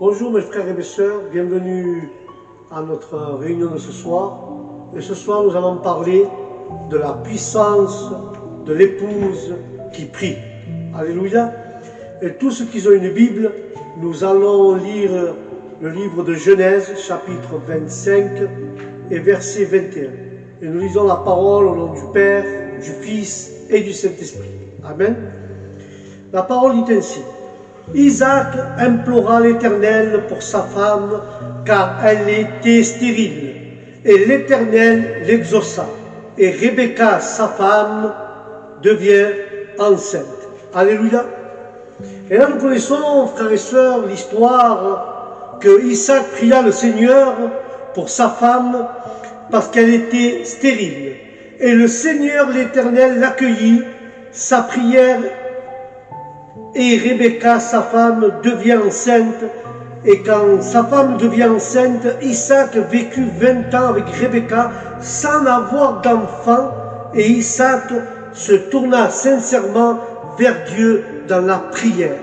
Bonjour mes frères et mes sœurs, bienvenue à notre réunion de ce soir. Et ce soir nous allons parler de la puissance de l'épouse qui prie. Alléluia. Et tous ceux qui ont une Bible, nous allons lire le livre de Genèse, chapitre 25 et verset 21. Et nous lisons la parole au nom du Père, du Fils et du Saint-Esprit. Amen. La parole dit ainsi. Isaac implora l'Éternel pour sa femme, car elle était stérile. Et l'Éternel l'exauça. Et Rebecca, sa femme, devient enceinte. Alléluia. Et là, nous connaissons, frères et sœurs, l'histoire que Isaac pria le Seigneur pour sa femme parce qu'elle était stérile. Et le Seigneur, l'Éternel, l'accueillit, sa prière, et Rebecca, sa femme, devient enceinte. Et quand sa femme devient enceinte, Isaac vécut 20 ans avec Rebecca sans avoir d'enfant. Et Isaac se tourna sincèrement vers Dieu dans la prière.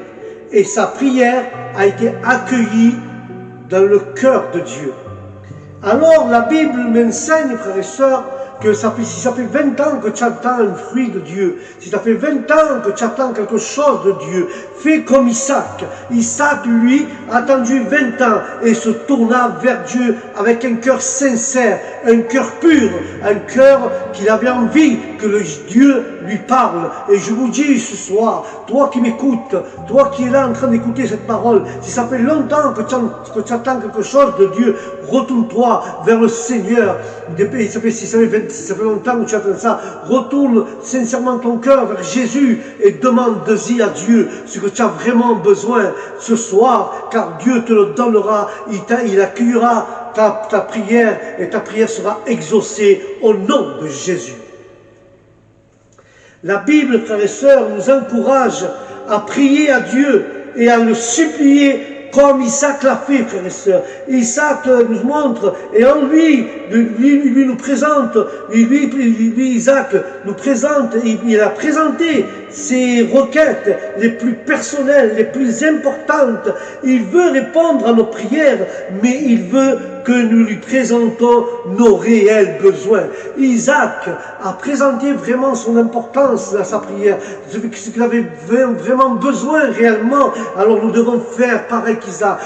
Et sa prière a été accueillie dans le cœur de Dieu. Alors la Bible m'enseigne, frères et sœurs, que si ça fait 20 ans que tu attends un fruit de Dieu, si ça fait 20 ans que tu attends quelque chose de Dieu, fais comme Isaac. Isaac, lui, a attendu 20 ans et se tourna vers Dieu avec un cœur sincère, un cœur pur, un cœur qu'il avait envie que le Dieu lui parle. Et je vous dis ce soir, toi qui m'écoutes, toi qui es là en train d'écouter cette parole, si ça fait longtemps que tu attends quelque chose de Dieu, retourne-toi vers le Seigneur. Si ça fait longtemps que tu attends ça, retourne sincèrement ton cœur vers Jésus et demande-y à Dieu ce que tu as vraiment besoin ce soir, car Dieu te le donnera, il accueillera ta prière et ta prière sera exaucée au nom de Jésus. La Bible, frères et sœurs, nous encourage à prier à Dieu et à le supplier comme Isaac l'a fait, frères et sœurs. Isaac nous montre, et en lui nous présente, Isaac nous présente, il a présenté ses requêtes les plus personnelles, les plus importantes. Il veut répondre à nos prières, mais il veut que nous lui présentons nos réels besoins. Isaac a présenté vraiment son importance à sa prière, ce qu'il avait vraiment besoin réellement. Alors nous devons faire pareil qu'Isaac,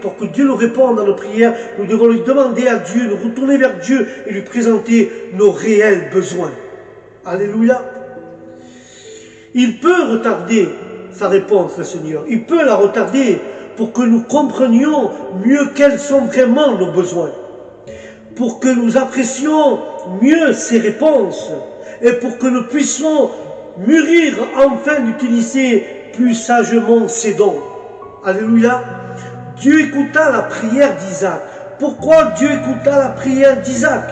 pour que Dieu nous réponde à nos prières, nous devons lui demander à Dieu, nous retourner vers Dieu et lui présenter nos réels besoins. Alléluia. Il peut retarder sa réponse, le Seigneur. Il peut la retarder pour que nous comprenions mieux quels sont vraiment nos besoins, pour que nous apprécions mieux ses réponses et pour que nous puissions mûrir enfin d'utiliser plus sagement ses dons. Alléluia. Dieu écouta la prière d'Isaac. Pourquoi Dieu écouta la prière d'Isaac?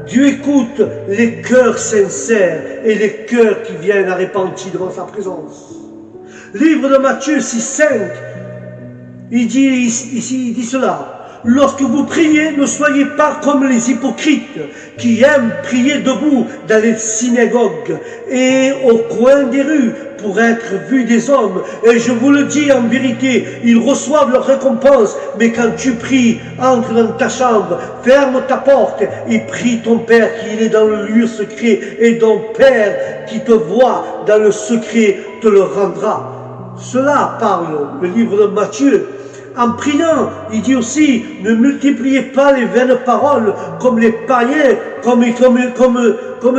Dieu écoute les cœurs sincères et les cœurs qui viennent à repentir devant sa présence. Livre de Matthieu 6,5, il dit cela. Lorsque vous priez, ne soyez pas comme les hypocrites qui aiment prier debout dans les synagogues et au coin des rues pour être vus des hommes. Et je vous le dis en vérité, ils reçoivent leur récompense. Mais quand tu pries, entre dans ta chambre, ferme ta porte et prie ton Père qui est dans le lieu secret, et ton Père qui te voit dans le secret te le rendra. Cela parle le livre de Matthieu. En priant, il dit aussi, ne multipliez pas les vaines paroles comme les païens, comme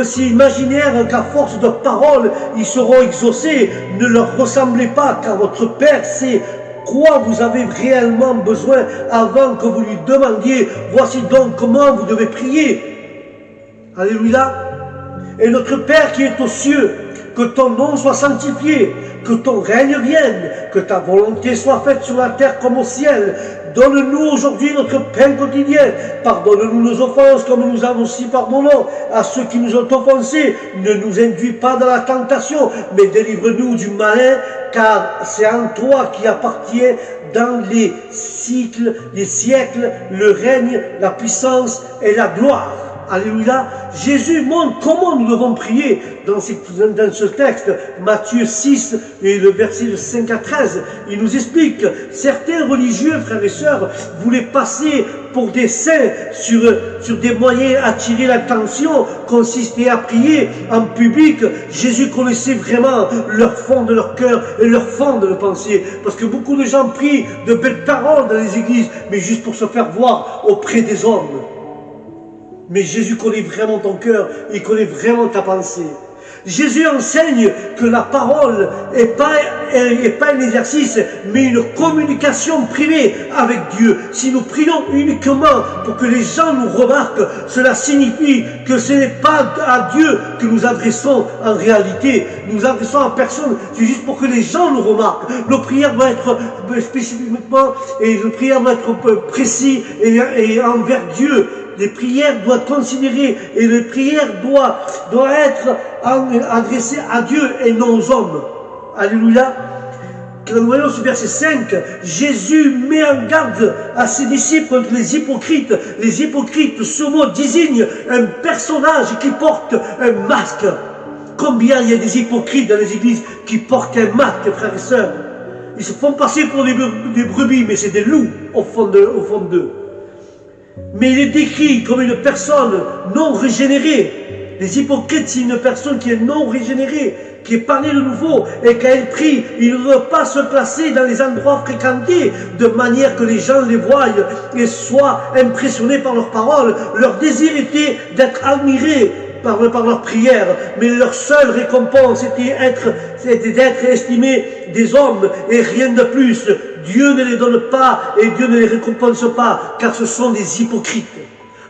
s'ils imaginèrent qu'à force de paroles, ils seront exaucés. Ne leur ressemblez pas, car votre Père sait quoi vous avez réellement besoin avant que vous lui demandiez. Voici donc comment vous devez prier. Alléluia. Et notre Père qui est aux cieux, que ton nom soit sanctifié, que ton règne vienne, que ta volonté soit faite sur la terre comme au ciel. Donne-nous aujourd'hui notre pain quotidien. Pardonne-nous nos offenses comme nous avons aussi pardonnons à ceux qui nous ont offensés. Ne nous induis pas dans la tentation, mais délivre-nous du malin, car c'est en toi qui appartient dans les siècles le règne, la puissance et la gloire. Alléluia. Jésus montre comment nous devons prier dans ce texte, Matthieu 6 et le verset de 5 à 13. Il nous explique, certains religieux, frères et sœurs, voulaient passer pour des saints sur des moyens attirer l'attention, consistait à prier en public. Jésus connaissait vraiment leur fond de leur cœur et leur fond de leur pensée. Parce que beaucoup de gens prient de belles paroles dans les églises, mais juste pour se faire voir auprès des hommes. Mais Jésus connaît vraiment ton cœur, il connaît vraiment ta pensée. Jésus enseigne que la parole n'est pas un exercice, mais une communication privée avec Dieu. Si nous prions uniquement pour que les gens nous remarquent, cela signifie que ce n'est pas à Dieu que nous adressons en réalité. Nous adressons à personne, c'est juste pour que les gens nous remarquent. Nos prières doivent être spécifiquement, et nos prières doivent être précises et envers Dieu. Les prières doivent considérer et les prières doivent être adressées à Dieu et non aux hommes. Alléluia. Quand nous voyons ce verset 5, Jésus met en garde à ses disciples contre les hypocrites. Les hypocrites, ce mot désigne un personnage qui porte un masque. Combien il y a des hypocrites dans les églises qui portent un masque, frères et sœurs? Ils se font passer pour des brebis, mais c'est des loups au fond d'eux. Mais il est décrit comme une personne non régénérée. Les hypocrites, c'est une personne qui est non régénérée, qui est pas née de nouveau. Et quand elle prie, il ne veut pas se placer dans les endroits fréquentés, de manière que les gens les voient et soient impressionnés par leurs paroles. Leur désir était d'être admirés par leur prière, mais leur seule récompense était d'être estimés des hommes et rien de plus. Dieu ne les donne pas et Dieu ne les récompense pas, car ce sont des hypocrites.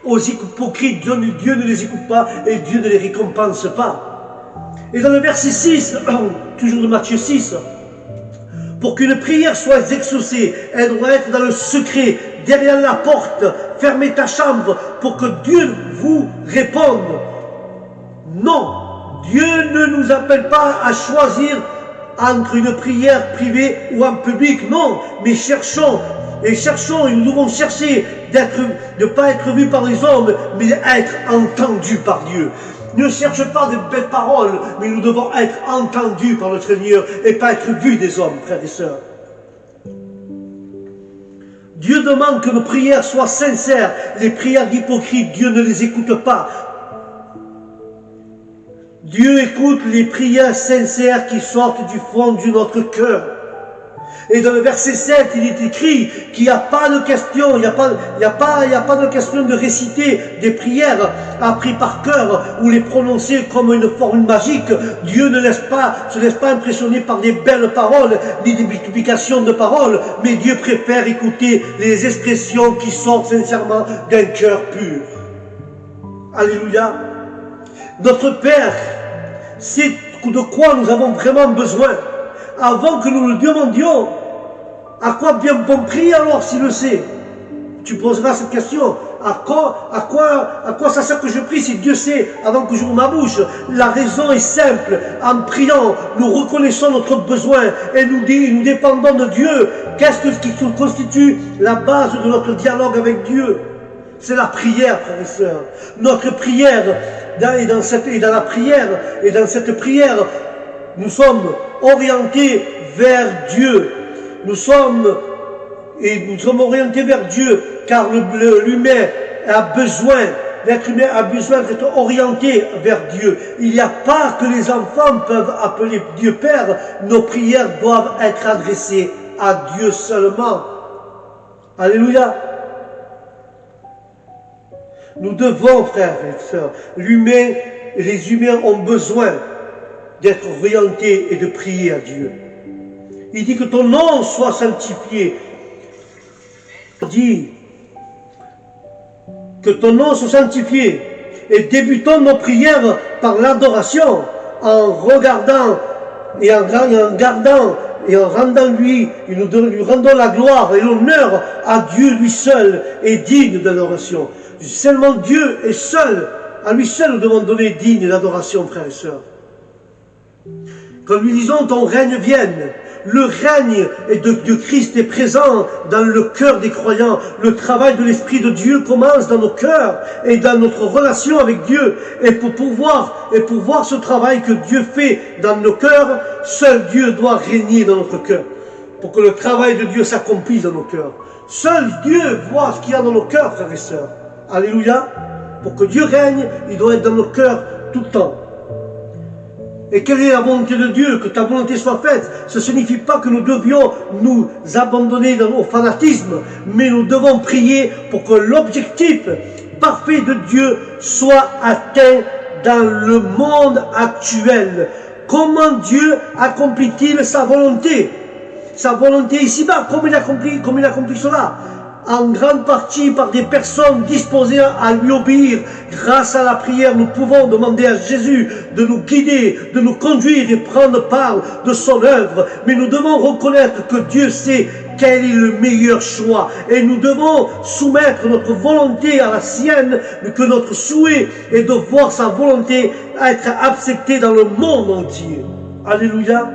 Aux hypocrites, Dieu ne les écoute pas et Dieu ne les récompense pas. Et dans le verset 6, toujours de Matthieu 6, pour qu'une prière soit exaucée, elle doit être dans le secret, derrière la porte. Fermez ta chambre pour que Dieu vous réponde. Non, Dieu ne nous appelle pas à choisir entre une prière privée ou en public, non, mais cherchons, et nous devons chercher de ne pas être vus par les hommes, mais d'être entendus par Dieu. Ne cherche pas de belles paroles, mais nous devons être entendus par notre Seigneur et pas être vus des hommes, frères et sœurs. Dieu demande que nos prières soient sincères. Les prières d'hypocrites, Dieu ne les écoute pas. Dieu écoute les prières sincères qui sortent du fond de notre cœur. Et dans le verset 7, il est écrit qu'il n'y a pas de question, il n'y a pas de question de réciter des prières apprises par cœur ou les prononcer comme une formule magique. Dieu ne se laisse pas impressionner par des belles paroles, ni des multiplications de paroles, mais Dieu préfère écouter les expressions qui sortent sincèrement d'un cœur pur. Alléluia. Notre Père sait de quoi nous avons vraiment besoin. Avant que nous le demandions, à quoi bien bon prier alors s'il le sait? Tu poseras cette question. À quoi ça sert que je prie si Dieu sait avant que j'ouvre ma bouche? La raison est simple. En priant, nous reconnaissons notre besoin et nous dépendons de Dieu. Qu'est-ce qui constitue la base de notre dialogue avec Dieu? C'est la prière, frères et sœurs. Notre prière, dans cette prière, nous sommes orientés vers Dieu. Nous sommes orientés vers Dieu, car l'humain a besoin, l'être humain a besoin d'être orienté vers Dieu. Il n'y a pas que les enfants peuvent appeler Dieu Père. Nos prières doivent être adressées à Dieu seulement. Alléluia. Nous devons, frères et sœurs, les humains ont besoin d'être orientés et de prier à Dieu. Il dit que ton nom soit sanctifié. Il dit que ton nom soit sanctifié. Et débutons nos prières par l'adoration, en regardant et en gardant et en rendant lui rendons la gloire et l'honneur à Dieu lui seul est digne d'adoration. Seulement Dieu est seul, à lui seul nous devons donner digne d'adoration, frères et sœurs. Quand nous disons ton règne vienne, Le règne de Christ est présent dans le cœur des croyants. Le travail de l'Esprit de Dieu commence dans nos cœurs et dans notre relation avec Dieu. Et pour voir ce travail que Dieu fait dans nos cœurs, seul Dieu doit régner dans notre cœur. Pour que le travail de Dieu s'accomplisse dans nos cœurs. Seul Dieu voit ce qu'il y a dans nos cœurs, frères et sœurs. Alléluia. Pour que Dieu règne, il doit être dans nos cœurs tout le temps. Et quelle est la volonté de Dieu? Que ta volonté soit faite. Ce ne signifie pas que nous devions nous abandonner au fanatisme, mais nous devons prier pour que l'objectif parfait de Dieu soit atteint dans le monde actuel. Comment Dieu accomplit-il sa volonté? Sa volonté ici-bas, comme il accomplit cela? En grande partie par des personnes disposées à lui obéir. Grâce à la prière, nous pouvons demander à Jésus de nous guider, de nous conduire et prendre part de son œuvre. Mais nous devons reconnaître que Dieu sait quel est le meilleur choix. Et nous devons soumettre notre volonté à la sienne, que notre souhait est de voir sa volonté être acceptée dans le monde entier. Alléluia.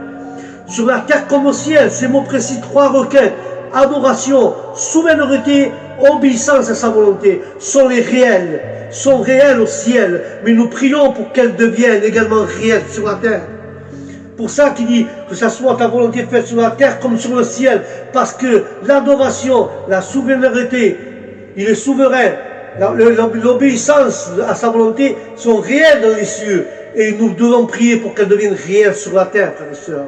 Sur la terre comme au ciel, ces mots précis, 3 requêtes. Adoration, souveraineté, obéissance à sa volonté sont réels au ciel, mais nous prions pour qu'elles deviennent également réelles sur la terre. Pour ça qu'il dit que ça soit ta volonté faite sur la terre comme sur le ciel, parce que l'adoration, la souveraineté, il est souverain, l'obéissance à sa volonté sont réelles dans les cieux, et nous devons prier pour qu'elles deviennent réelles sur la terre, frères et sœurs.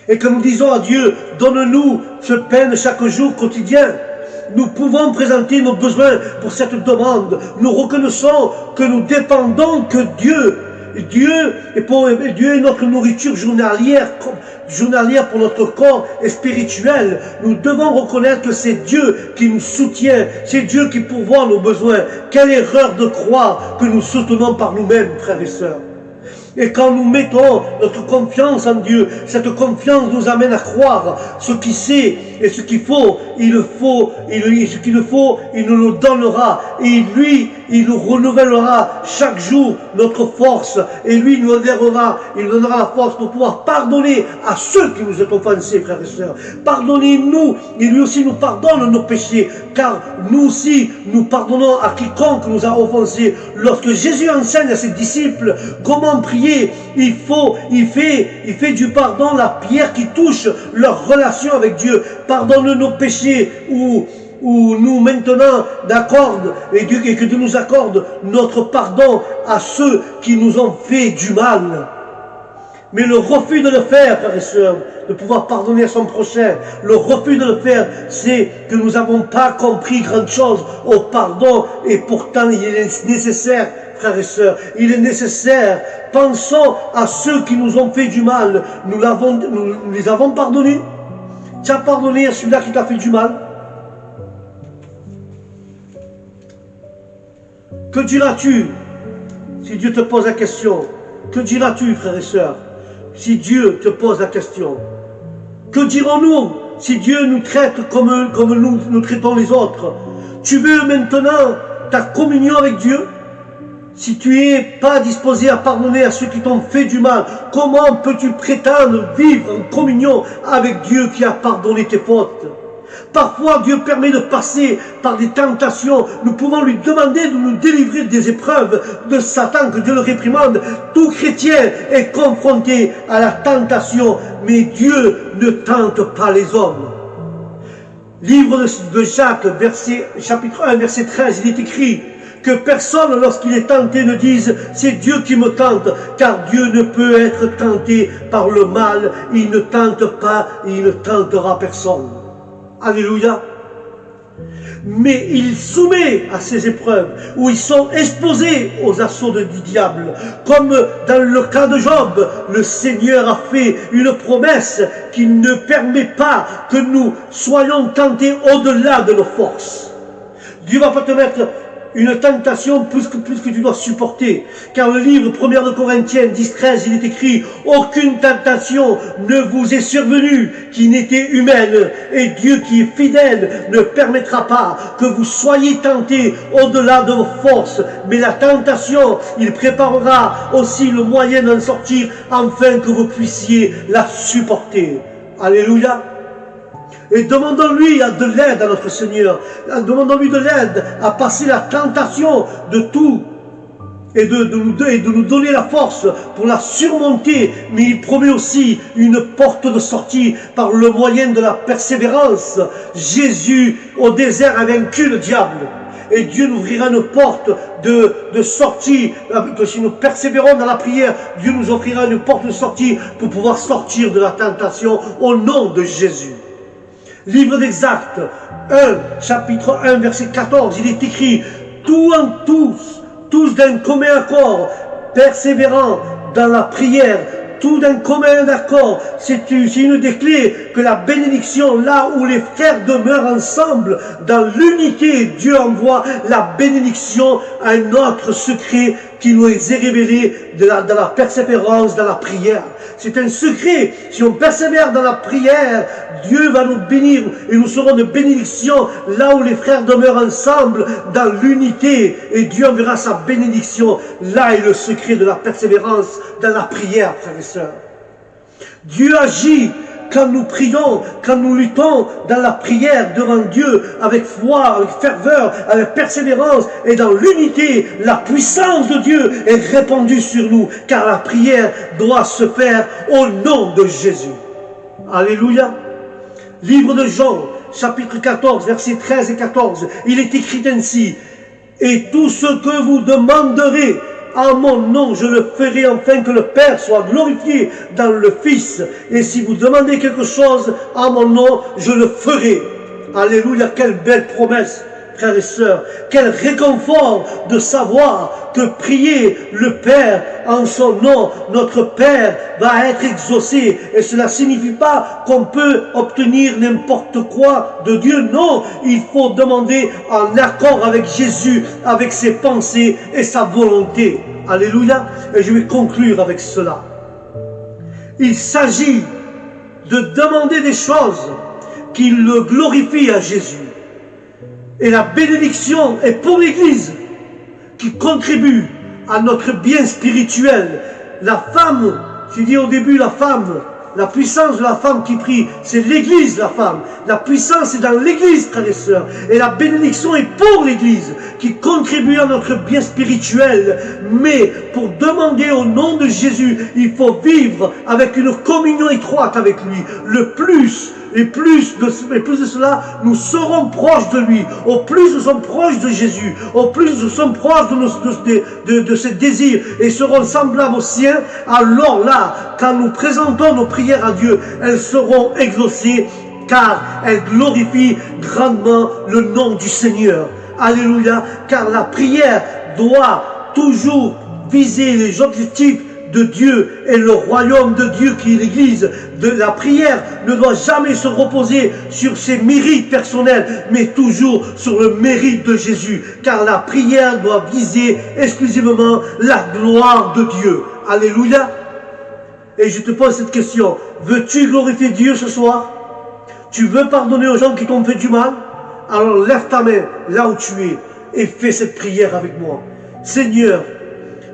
Et que nous disons à Dieu, donne-nous ce pain de chaque jour quotidien. Nous pouvons présenter nos besoins pour cette demande. Nous reconnaissons que nous dépendons que Dieu. Dieu est notre nourriture journalière pour notre corps et spirituel. Nous devons reconnaître que c'est Dieu qui nous soutient, c'est Dieu qui pourvoit nos besoins. Quelle erreur de croire que nous soutenons par nous-mêmes, frères et sœurs. Et quand nous mettons notre confiance en Dieu, cette confiance nous amène à croire ce qu'il sait et ce qu'il faut, il nous le donnera. Et lui, il nous renouvellera chaque jour notre force. Et lui, il nous donnera la force pour pouvoir pardonner à ceux qui nous ont offensés, frères et sœurs. Pardonnez-nous, et lui aussi nous pardonne nos péchés, car nous aussi, nous pardonnons à quiconque nous a offensés. Lorsque Jésus enseigne à ses disciples comment prier, il fait du pardon la pierre qui touche leur relation avec Dieu. Pardonne nos péchés ou nous maintenant d'accorde et que Dieu nous accorde notre pardon à ceux qui nous ont fait du mal. Mais le refus de le faire, frères et sœurs, de pouvoir pardonner à son prochain, le refus de le faire, c'est que nous n'avons pas compris grand chose au pardon, et pourtant il est nécessaire, frères et sœurs, il est nécessaire. Pensons à ceux qui nous ont fait du mal. Nous les avons pardonnés. Tu as pardonné à celui-là qui t'a fait du mal. Que diras-tu si Dieu te pose la question? Que diras-tu, frères et sœurs, si Dieu te pose la question? Que dirons-nous si Dieu nous traite comme nous traitons les autres? Tu veux maintenant ta communion avec Dieu? Si tu n'es pas disposé à pardonner à ceux qui t'ont fait du mal, comment peux-tu prétendre vivre en communion avec Dieu qui a pardonné tes fautes? Parfois, Dieu permet de passer par des tentations. Nous pouvons lui demander de nous délivrer des épreuves de Satan, que Dieu le réprimande. Tout chrétien est confronté à la tentation, mais Dieu ne tente pas les hommes. Livre de Jacques, chapitre 1, verset 13, il est écrit que personne, lorsqu'il est tenté, ne dise « c'est Dieu qui me tente », car Dieu ne peut être tenté par le mal. Il ne tente pas et il ne tentera personne. Alléluia. Mais il soumet à ces épreuves où ils sont exposés aux assauts du diable. Comme dans le cas de Job, le Seigneur a fait une promesse qui ne permet pas que nous soyons tentés au-delà de nos forces. Dieu va pas te mettre une tentation plus que tu dois supporter. Car le livre 1 de Corinthiens 10-13, il est écrit « Aucune tentation ne vous est survenue qui n'était humaine, et Dieu qui est fidèle ne permettra pas que vous soyez tentés au-delà de vos forces. Mais la tentation, il préparera aussi le moyen d'en sortir, afin que vous puissiez la supporter. » Alléluia. Et demandons-lui de l'aide à notre Seigneur. Demandons-lui de l'aide à passer la tentation de tout et de nous donner la force pour la surmonter. Mais il promet aussi une porte de sortie par le moyen de la persévérance. Jésus au désert a vaincu le diable. Et Dieu nous ouvrira une porte de sortie. Que si nous persévérons dans la prière, Dieu nous offrira une porte de sortie pour pouvoir sortir de la tentation au nom de Jésus. Livre des Actes 1, chapitre 1, verset 14, il est écrit « tous d'un commun accord, persévérant dans la prière, tout d'un commun accord. » C'est une des clés que la bénédiction, là où les frères demeurent ensemble, dans l'unité, Dieu envoie la bénédiction à un autre secret qui nous est révélé dans la persévérance, dans la prière. C'est un secret. Si on persévère dans la prière, Dieu va nous bénir et nous serons de bénédiction là où les frères demeurent ensemble dans l'unité. Et Dieu enverra sa bénédiction. Là est le secret de la persévérance dans la prière, frères et sœurs. Dieu agit quand nous prions, quand nous luttons dans la prière devant Dieu, avec foi, avec ferveur, avec persévérance et dans l'unité. La puissance de Dieu est répandue sur nous, car la prière doit se faire au nom de Jésus. Alléluia. Livre de Jean, chapitre 14, versets 13 et 14, il est écrit ainsi: « Et tout ce que vous demanderez en mon nom, je le ferai afin que le Père soit glorifié dans le Fils. Et si vous demandez quelque chose en mon nom, je le ferai. » Alléluia, quelle belle promesse, frères et sœurs. Quel réconfort de savoir que prier le Père en son nom, notre Père va être exaucé. Et cela ne signifie pas qu'on peut obtenir n'importe quoi de Dieu. Non, il faut demander en accord avec Jésus, avec ses pensées et sa volonté. Alléluia. Et je vais conclure avec cela. Il s'agit de demander des choses qui le glorifient à Jésus. Et la bénédiction est pour l'Église qui contribue à notre bien spirituel. La femme, j'ai dit au début la femme, la puissance de la femme qui prie, c'est l'Église, la femme. La puissance est dans l'Église, frères et sœurs. Et la bénédiction est pour l'Église qui contribue à notre bien spirituel. Mais pour demander au nom de Jésus, il faut vivre avec une communion étroite avec lui. Le plus de cela, nous serons proches de lui. Au plus nous sommes proches de Jésus, au plus nous sommes proches de ses désirs et seront semblables aux siens, alors là, quand nous présentons nos prières à Dieu, elles seront exaucées car elles glorifient grandement le nom du Seigneur. Alléluia, car la prière doit toujours viser les objectifs de Dieu et le royaume de Dieu qui est l'Église. La prière ne doit jamais se reposer sur ses mérites personnels, mais toujours sur le mérite de Jésus, car la prière doit viser exclusivement la gloire de Dieu. Alléluia. Et je te pose cette question: veux-tu glorifier Dieu ce soir? Tu veux pardonner aux gens qui t'ont fait du mal? Alors lève ta main là où tu es et fais cette prière avec moi. Seigneur,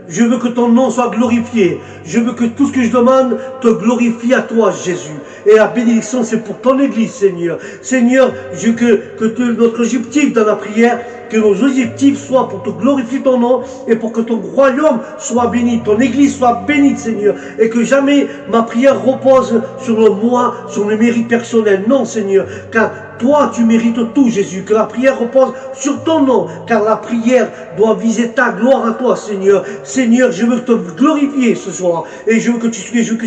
je veux que ton nom soit glorifié. Je veux que tout ce que je demande te glorifie à toi, Jésus. Et la bénédiction, c'est pour ton Église, Seigneur. Seigneur, je veux que notre objectif dans la prière, que nos objectifs soient pour te glorifier ton nom et pour que ton royaume soit béni, ton Église soit bénie, Seigneur. Et que jamais ma prière repose sur le moi, sur mes mérites personnels. Non, Seigneur, car toi, tu mérites tout, Jésus. Que la prière repose sur ton nom, car la prière doit viser ta gloire à toi, Seigneur. Seigneur, je veux te glorifier ce soir. Et je veux que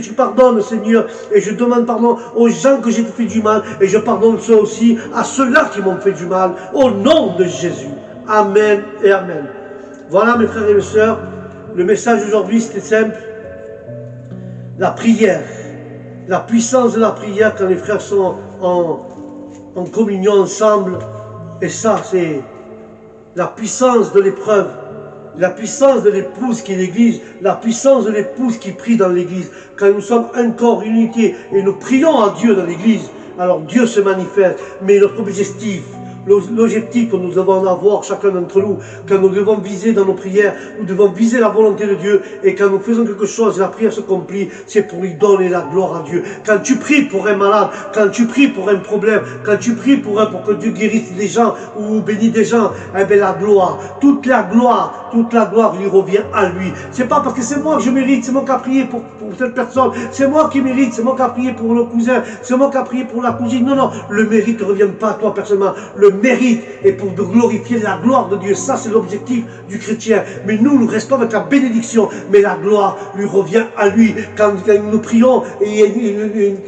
tu pardonnes, Seigneur. Et je demande pardon aux gens que j'ai fait du mal. Et je pardonne ça aussi à ceux-là qui m'ont fait du mal. Au nom de Jésus. Amen et Amen. Voilà, mes frères et mes sœurs. Le message d'aujourd'hui, c'était simple. La prière. La puissance de la prière quand les frères sont en communion ensemble. Et ça, c'est la puissance de l'épreuve, la puissance de l'épouse qui est l'Église, la puissance de l'épouse qui prie dans l'Église. Quand nous sommes un corps, unité, et nous prions à Dieu dans l'Église, alors Dieu se manifeste. Mais notre objectif, l'objectif que nous devons avoir, chacun d'entre nous, quand nous devons viser dans nos prières, nous devons viser la volonté de Dieu, et quand nous faisons quelque chose et la prière se accomplit, c'est pour lui donner la gloire à Dieu. Quand tu pries pour un malade, quand tu pries pour un problème, quand tu pries pour que Dieu guérisse des gens ou bénisse des gens, eh bien la gloire, toute la gloire lui revient à lui. C'est pas parce que c'est moi que je mérite, c'est moi qui a prié pour cette personne, c'est moi qui mérite, c'est moi qui a prié pour le cousin, c'est moi qui a prié pour la cousine. Non, le mérite ne revient pas à toi personnellement. Le mérite est pour glorifier la gloire de Dieu. Ça, c'est l'objectif du chrétien. Mais nous restons avec la bénédiction, mais la gloire lui revient à lui. Quand nous prions et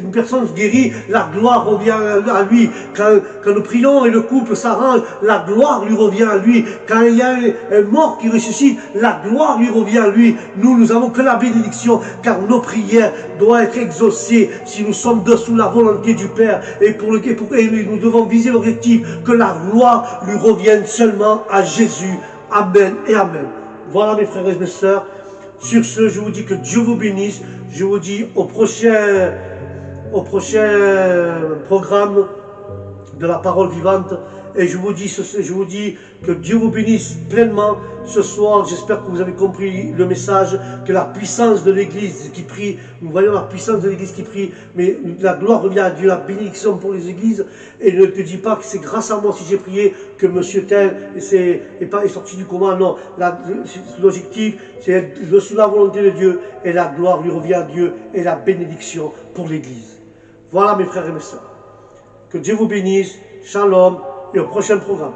une personne se guérit, la gloire revient à lui. Quand nous prions et le couple s'arrange, la gloire lui revient à lui. Quand il y a un mort qui ressuscite, la gloire lui revient à lui. Nous avons que la bénédiction, car nos prières doivent être exaucées si nous sommes dessous la volonté du Père. Et nous devons viser l'objectif que la gloire lui revienne seulement à Jésus. Amen et amen. Voilà mes frères et mes sœurs. Sur ce, je vous dis que Dieu vous bénisse. Je vous dis au prochain programme de la parole vivante. Et je vous dis que Dieu vous bénisse pleinement ce soir. J'espère que vous avez compris le message, que la puissance de l'Église qui prie, nous voyons la puissance de l'Église qui prie, mais la gloire revient à Dieu, la bénédiction pour les Églises. Et ne te dis pas que c'est grâce à moi si j'ai prié que Monsieur tel est sorti du coma. Non, l'objectif, c'est être sous la volonté de Dieu, et la gloire lui revient à Dieu, et la bénédiction pour l'Église. Voilà mes frères et mes sœurs. Que Dieu vous bénisse. Shalom. Et au prochain programme.